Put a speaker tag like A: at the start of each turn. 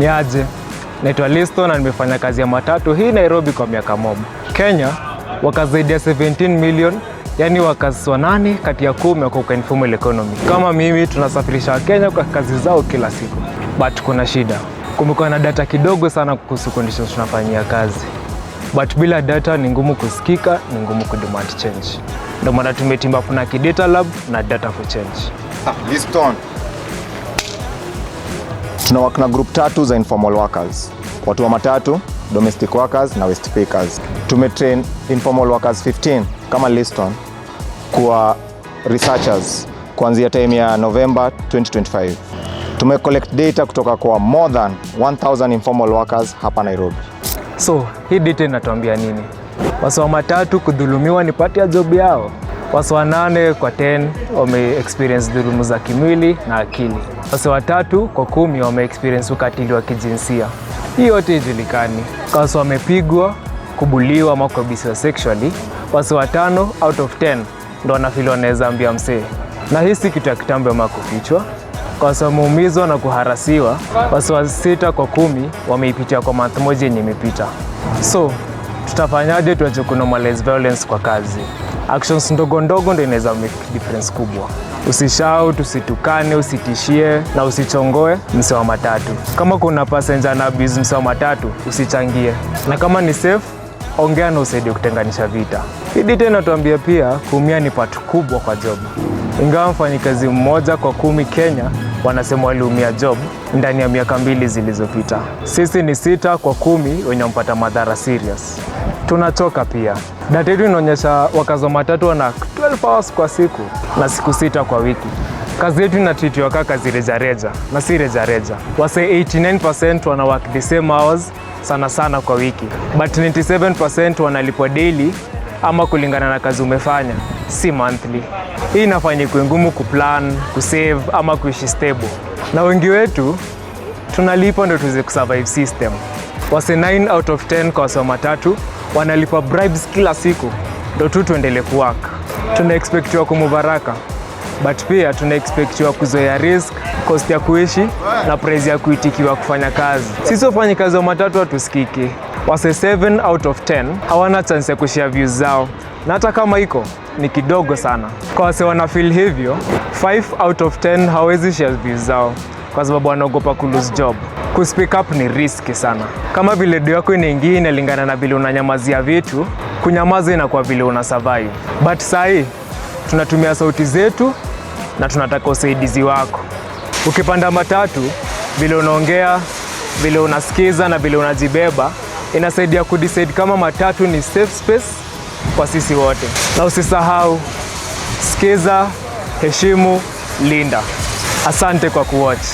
A: Ni aje? Naitwa Liston na nimefanya kazi ya matatu hii Nairobi kwa miaka moja. Kenya wakazi zaidi ya 17 million, yani wakazi 8 kati ya 10 wako kwa informal economy. Kama mimi tunasafirisha Kenya kwa kazi zao kila siku. But kuna shida. Kumekuwa na data kidogo sana kuhusu conditions tunafanyia kazi. But bila data ni ngumu kusikika, ni ngumu kudemand change. Ndio maana tumetimba kuna data lab na data for change.
B: Liston. Tunawaka na group tatu za informal workers. Watu wa matatu, domestic workers na waste pickers. Tumetrain informal workers 15 kama Liston kuwa researchers kuanzia time ya November 2025. Tumecollect data kutoka kwa more than 1000 informal workers hapa Nairobi.
A: So, hii data inatuambia nini? Watu wa matatu kudhulumiwa ni pati ya job yao. Watu wa 8 kwa 10 wame experience dhulumu za kimwili na akili. Watu wa 3 kwa 10 wame experience ukatili wa kijinsia. Hii yote ijulikani. Watu wamepigwa, kubuliwa ama kuabisiwa sexually. Watu wa 5 out of 10 ndo wanafeel wanaweza ambia msee. Na hii si kitu ya kitambo ama kufichwa. Kwa watu wameumizwa na kuharasiwa, watu wa 6 kwa 10 wameipitia kwa month moja yenye imepita. So, tutafanyaje tuache kunormalize violence kwa kazi? Actions ndogo ndogo ndio inaweza make difference kubwa. Usishout, usitukane, usitishie na usichongoe msee wa matatu. Kama kuna passenger na abuse msee wa matatu, usichangie. Na kama ni safe, ongea na usaidie kutenganisha vita. Hii data inatuambia pia kuumia ni part kubwa kwa job. Ingawa mfanyikazi mmoja kwa 10 Kenya wanasema waliumia job ndani ya miaka 2 zilizopita. Sisi ni 6 kwa 10 wenye mpata madhara serious. Tunachoka pia. Data yetu inaonyesha wakazi wa matatu wana 12 hours kwa siku na siku 6 kwa wiki. Kazi yetu inatreatiwa kama kazi rejareja na si rejareja. Wase 89% wana work the same hours sana kwa wiki. But 97% wanalipwa daily ama kulingana na kazi umefanya, si monthly. Hii inafanya ikuwe ngumu kuplan, kusave ama kuishi stable. Na wengi wetu tunalipa ndo tuweze kusurvive system. Wase 9 out of 10 kwa wase wa matatu wanalipa bribes kila siku ndo tu tuendelee kuwork. Tuna expectiwa kumubaraka, but pia tuna expectiwa kuzoea risk, cost ya kuishi na price ya kuitikiwa kufanya kazi. Sisi wafanyi kazi wa matatu hatusikiki. Wase 7 out of 10 hawana chance ya kushare views zao, na hata kama iko ni kidogo sana. Kwa wase wana feel hivyo, 5 out of 10 hawezi share views zao kwa sababu wanaogopa ku lose job. Ku speak up ni risky sana. Kama vile deo yako inaingia inalingana na vile unanyamazia vitu, kunyamaza inakuwa vile una survive. But sahi tunatumia sauti zetu na tunataka usaidizi wako. Ukipanda matatu, vile unaongea, vile unasikiza na vile unajibeba, inasaidia kudecide kama matatu ni safe space kwa sisi wote. Na usisahau, sikiza, heshimu, linda. Asante kwa kuwatch.